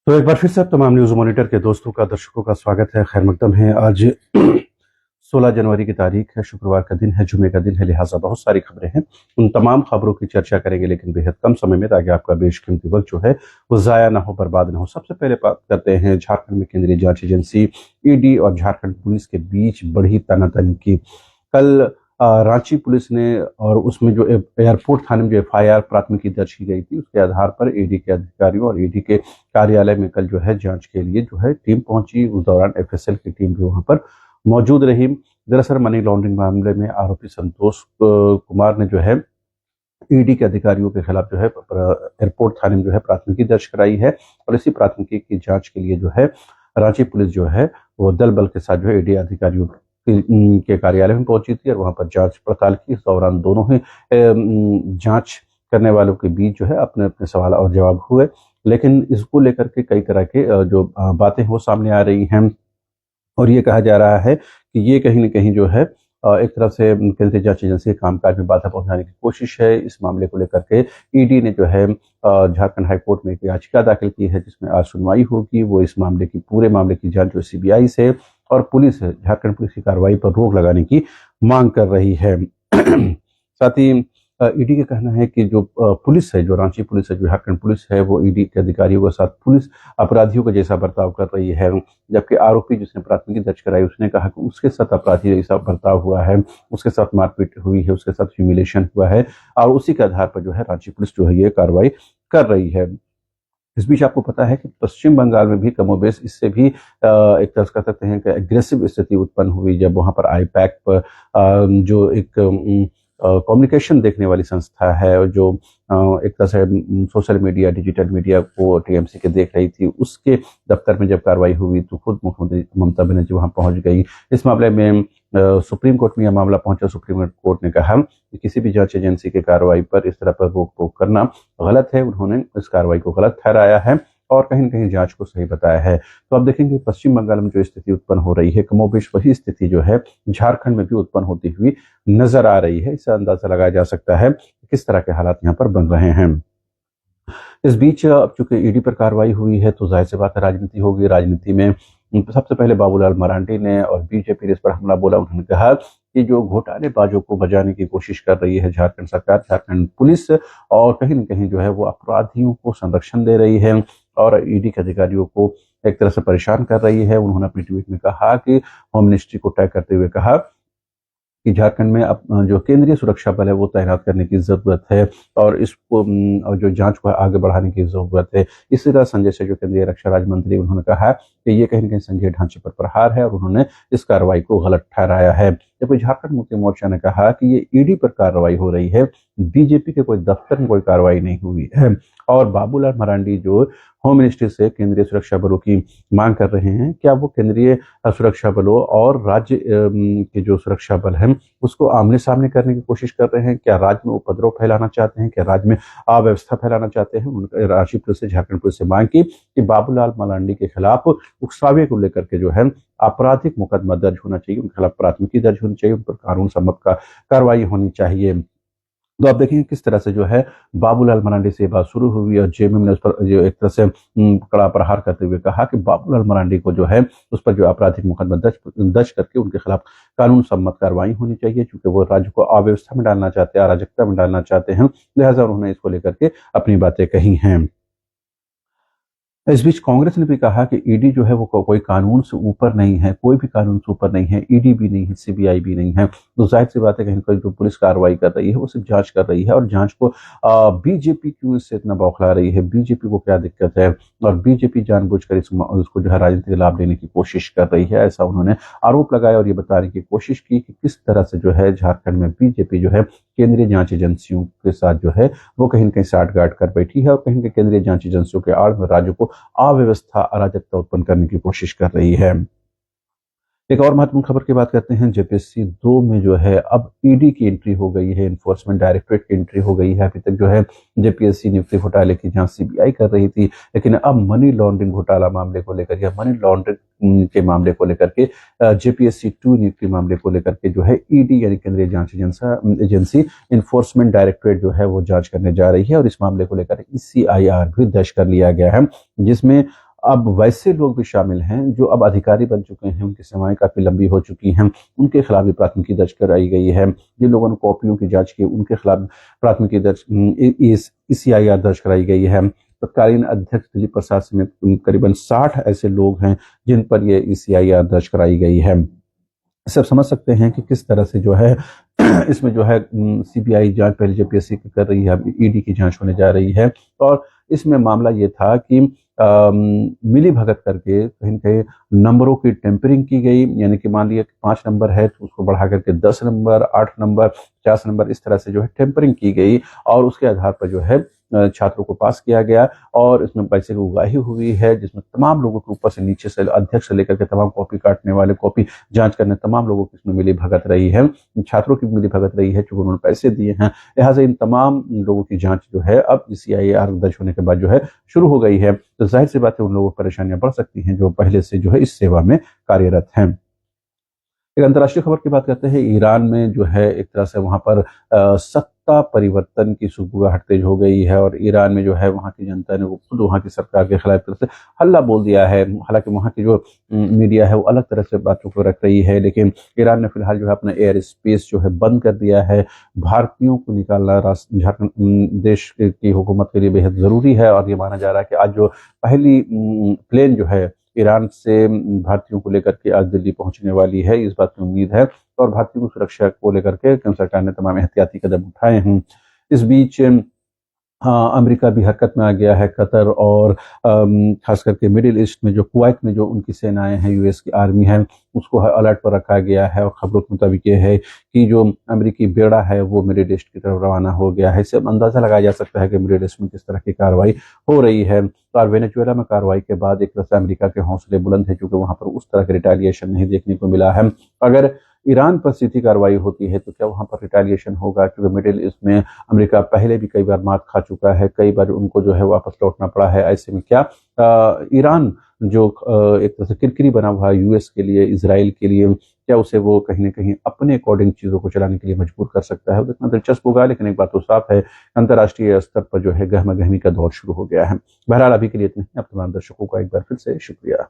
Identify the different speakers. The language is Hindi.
Speaker 1: तो एक बार फिर से आप तमाम न्यूज़ मॉनिटर के दोस्तों का दर्शकों का स्वागत है। खैर मकदम है। आज 16 जनवरी की तारीख है, शुक्रवार का दिन है, जुमे का दिन है, लिहाजा बहुत सारी खबरें हैं। उन तमाम खबरों की चर्चा करेंगे लेकिन बेहद कम समय में, ताकि आपका बेशकीमती वक्त जो है वो ज़ाया ना हो, बर्बाद ना हो। सबसे पहले बात करते हैं झारखंड में केंद्रीय जांच एजेंसी ईडी और झारखंड पुलिस के बीच बढ़ी तनातनी की। कल रांची पुलिस ने और उसमें जो एयरपोर्ट थाने में जो एफआईआर प्राथमिकी दर्ज की गई थी, उसके आधार पर ईडी के अधिकारियों और ईडी के कार्यालय में कल जो है जांच के लिए जो है टीम पहुंची। उस दौरान एफएसएल की टीम भी वहां पर मौजूद रही। दरअसल मनी लॉन्ड्रिंग मामले में आरोपी संतोष कुमार ने जो है ईडी के अधिकारियों के खिलाफ जो है एयरपोर्ट थाने में जो है प्राथमिकी दर्ज कराई है, और इसी प्राथमिकी की जांच के लिए जो है रांची पुलिस जो है वो दल बल के साथ जो है ईडी अधिकारियों के कार्यालय में पहुंची थी और वहां पर जांच पड़ताल की। इस दौरान दोनों ही जांच करने वालों के बीच जो है अपने अपने सवाल और जवाब हुए, लेकिन इसको लेकर के कई तरह के जो बातें वो सामने आ रही हैं, और ये कहा जा रहा है कि ये कहीं न कहीं जो है एक तरफ से केंद्रीय जांच एजेंसी के कामकाज में बाधा पहुंचाने की कोशिश है। इस मामले को लेकर के ईडी ने जो है झारखंड हाईकोर्ट में एक याचिका दाखिल की है, जिसमें आज सुनवाई होगी। वो इस मामले की पूरे मामले की जांच जो सीबीआई से और पुलिस झारखंड पुलिस की कार्रवाई पर रोक लगाने की मांग कर रही है। साथ ही ईडी का कहना है कि जो पुलिस है, जो रांची पुलिस है, जो झारखंड पुलिस है, वो ईडी के अधिकारियों के साथ पुलिस अपराधियों का जैसा बर्ताव कर रही है। जबकि आरोपी जिसने प्राथमिकी दर्ज कराई, उसने कहा कि उसके साथ अपराधी जैसा बर्ताव हुआ है, उसके साथ मारपीट हुई है, उसके साथ ह्यूमिलेशन हुआ है, और उसी के आधार पर जो है रांची पुलिस जो है ये कार्रवाई कर रही है। इस बीच आपको पता है कि पश्चिम बंगाल में भी कमोबेश इससे भी एक तरह से कह सकते हैं कि एग्रेसिव स्थिति उत्पन्न हुई, जब वहां पर आईपैक पर जो एक कम्युनिकेशन देखने वाली संस्था है, और जो एक तरह से सोशल मीडिया, डिजिटल मीडिया को टीएमसी के देख रही थी, उसके दफ्तर में जब कार्रवाई हुई तो खुद मुख्यमंत्री ममता बनर्जी वहां पहुंच गई। इस मामले में सुप्रीम कोर्ट में यह मामला पहुंचा। सुप्रीम कोर्ट ने कहा कि किसी भी जांच एजेंसी की कार्रवाई पर इस तरह पर रोक टोक करना गलत है। उन्होंने इस कार्रवाई को गलत ठहराया है और कहीं न कहीं जांच को सही बताया है। तो अब देखेंगे पश्चिम बंगाल में जो स्थिति उत्पन्न हो रही है, कमोबेश वही स्थिति जो है झारखंड में भी उत्पन्न होती हुई नजर आ रही है। इससे अंदाजा लगाया जा सकता है कि किस तरह के हालात यहाँ पर बन रहे हैं। इस बीच अब चूंकि ईडी पर कार्रवाई हुई है तो जाहिर सी बात है राजनीति होगी। राजनीति में सबसे पहले बाबूलाल मरांडी ने और बीजेपी ने इस पर हमला बोला। उन्होंने कहा कि जो घोटालेबाजों को बचाने की कोशिश कर रही है झारखंड सरकार, झारखंड पुलिस, और कहीं न कहीं जो है वो अपराधियों को संरक्षण दे रही है और ईडी के अधिकारियों को एक तरह से परेशान कर रही है। उन्होंने अपने ट्वीट में कहा कि होम मिनिस्ट्री को टैग करते हुए कहा कि झारखंड में अब जो केंद्रीय सुरक्षा बल है वो तैनात करने की जरूरत है, और इसको और जो जांच को आगे बढ़ाने की जरूरत है। इसी तरह संजय से जो केंद्रीय रक्षा राज्य मंत्री, उन्होंने कहा कि ये कहीं न कहीं संघीय ढांचे पर प्रहार है, और उन्होंने इस कार्रवाई को गलत ठहराया है। जबकि झारखंड मुक्ति मोर्चा ने कहा कि ये ईडी पर कार्रवाई हो रही है, बीजेपी के कोई दफ्तर में कोई कार्रवाई नहीं हुई है। और बाबूलाल मरांडी जो होम मिनिस्ट्री से केंद्रीय सुरक्षा बलों की मांग कर रहे हैं, क्या वो केंद्रीय सुरक्षा बलों और राज्य के जो सुरक्षा बल हैं उसको आमने सामने करने की कोशिश कर रहे हैं? क्या राज्य में उपद्रव फैलाना चाहते हैं? क्या राज्य में अव्यवस्था फैलाना चाहते हैं? उन्होंने रांची पुलिस से, झारखंड पुलिस से मांग की कि बाबूलाल मरांडी के खिलाफ उकसावे को लेकर के जो है आपराधिक मुकदमा दर्ज होना चाहिए, उनके खिलाफ प्राथमिकी दर्ज होनी चाहिए, उन पर कानून सम्मत का कार्रवाई होनी चाहिए। तो आप देखेंगे किस तरह से जो है बाबूलाल मरांडी से बात शुरू हुई, और जेएमएम ने उस पर जो एक तरह से कड़ा प्रहार करते हुए कहा कि बाबूलाल मरांडी को जो है उस पर जो आपराधिक मुकदमा दर्ज करके उनके खिलाफ कानून सम्मत कार्रवाई होनी चाहिए, क्योंकि वो राज्य को अव्यवस्था में डालना चाहते हैं, अराजकता में डालना चाहते हैं। लिहाजा उन्होंने इसको लेकर के अपनी बातें कही हैं। इस बीच कांग्रेस ने भी कहा कि ईडी जो है वो कोई कानून से ऊपर नहीं है, कोई भी कानून से ऊपर नहीं है, ईडी भी नहीं है, सीबीआई भी नहीं है। तो जाहिर सी बात है कहीं कोई जो पुलिस कार्रवाई कर रही है वो सिर्फ जांच कर रही है, और जांच को बीजेपी क्यों इससे इतना बौखला रही है, बीजेपी को क्या दिक्कत है, और बीजेपी जानबूझकर इसको जो है राजनीतिक लाभ लेने की कोशिश कर रही है, ऐसा उन्होंने आरोप लगाया। और ये बताने की कोशिश की कि किस तरह से जो है झारखंड में बीजेपी जो है केंद्रीय जांच एजेंसियों के साथ जो है वो कहीं न कहीं साठगांठ कर बैठी है, और कहीं न कहीं केंद्रीय जांच एजेंसियों के आड़ में राज्य को अव्यवस्था, अराजकता उत्पन्न करने की कोशिश कर रही है। एक और महत्वपूर्ण खबर की बात करते हैं। जेपीएससी 2 में जो है अब ईडी की एंट्री हो गई है, इन्फोर्समेंट डायरेक्टरेट की एंट्री हो गई है। अभी तक जो है जेपीएससी नियुक्ति घोटाले की जांच सीबीआई कर रही थी, लेकिन अब मनी लॉन्ड्रिंग घोटाला मामले को लेकर या मनी लॉन्ड्रिंग के मामले को लेकर के जेपीएससी 2 नियुक्ति मामले को लेकर के जो है ईडी यानी केंद्रीय जांच एजेंसी इन्फोर्समेंट डायरेक्टरेट जो है वो जांच करने जा रही है, और इस मामले को लेकर ईसीआईआर भी दर्ज कर लिया गया है, जिसमें अब वैसे लोग भी शामिल हैं जो अब अधिकारी बन चुके हैं, उनकी सेवाएं काफी लंबी हो चुकी हैं, उनके खिलाफ भी प्राथमिकी दर्ज कराई गई है। जिन लोगों ने कॉपियों की जांच की उनके खिलाफ प्राथमिकी दर्ज ECIR दर्ज कराई गई है। तत्कालीन अध्यक्ष दिलीप प्रसाद समेत करीबन 60 ऐसे लोग हैं जिन पर यह ECIR दर्ज कराई गई है। सब समझ सकते हैं कि किस तरह से जो है इसमें जो है CBI जांच पहले JPSC की कर रही है, अब ED की जांच होने जा रही है। और इसमें मामला ये था कि मिली भगत करके कहीं न कहीं नंबरों की टेम्परिंग की गई, यानी कि मान लिया कि 5 नंबर है तो उसको बढ़ा करके 10 नंबर, 8 नंबर, 50 नंबर, इस तरह से जो है टेम्परिंग की गई और उसके आधार पर जो है छात्रों को पास किया गया। और इसमें पैसे की उगाही हुई है, जिसमें तमाम लोगों के ऊपर से नीचे से अध्यक्ष से लेकर के तमाम कॉपी काटने वाले, कॉपी जांच करने तमाम लोगों की इसमें मिली भगत रही है। छात्रों की मिली भगत रही है क्योंकि उन्होंने पैसे दिए हैं। लिहाजा इन तमाम लोगों की जांच जो है अब CIR दर्ज होने के बाद जो है शुरू हो गई है। तो जाहिर सी बात है उन लोगों को परेशानियां बढ़ सकती हैं जो पहले से जो है इस सेवा में कार्यरत हैं। एक अंतर्राष्ट्रीय खबर की बात करते हैं। ईरान में जो है एक तरह से वहां पर सत्ता परिवर्तन की सुगबुगाहट तेज हो गई है और ईरान में जो है वहां की जनता ने वो खुद वहां की सरकार के खिलाफ तरफ से हल्ला बोल दिया है। हालांकि वहां की जो मीडिया है वो अलग तरह से बातों को रख रही है, लेकिन ईरान ने फिलहाल जो है अपना एयर स्पेस जो है बंद कर दिया है। भारतीयों को निकालना झारखंड देश की हुकूमत के लिए बेहद जरूरी है और ये माना जा रहा है कि आज जो पहली प्लेन जो है ईरान से भारतीयों को लेकर के आज दिल्ली पहुंचने वाली है, इस बात की उम्मीद है। और भारतीयों की सुरक्षा को लेकर के केंद्र सरकार ने तमाम एहतियाती कदम उठाए हैं। इस बीच हाँ, अमेरिका भी हरकत में आ गया है। कतर और खास करके मिडिल ईस्ट में जो कुवैत में जो उनकी सेनाएं हैं, US की आर्मी है, उसको अलर्ट पर रखा गया है। और खबरों के मुताबिक ये है कि जो अमेरिकी बेड़ा है वो मिडिल ईस्ट की तरफ रवाना हो गया है। इससे अंदाजा लगाया जा सकता है कि मिडिल ईस्ट में किस तरह की कार्रवाई हो रही है। और वेनेजुएला में कार्रवाई के बाद एक तरह से अमेरिका के हौसले बुलंद है क्योंकि वहां पर उस तरह का रिटेलिएशन नहीं देखने को मिला है। अगर ईरान पर सीधी कार्रवाई होती है तो क्या वहां पर रिटेलिएशन होगा, क्योंकि मिडिल ईस्ट में अमेरिका पहले भी कई बार मात खा चुका है, कई बार उनको जो है वापस लौटना पड़ा है। ऐसे में क्या ईरान जो एक तरह से किरकिरी बना हुआ है US के लिए, इसराइल के लिए, क्या उसे वो कहीं ना कहीं अपने अकॉर्डिंग चीजों को चलाने के लिए मजबूर कर सकता है? इतना दिलचस्प होगा। लेकिन एक बात तो साफ है, अंतर्राष्ट्रीय स्तर पर जो है गहमा गहमी का दौर शुरू हो गया है। बहरहाल अभी के लिए इतना ही। अब तमाम दर्शकों का एक बार फिर से शुक्रिया।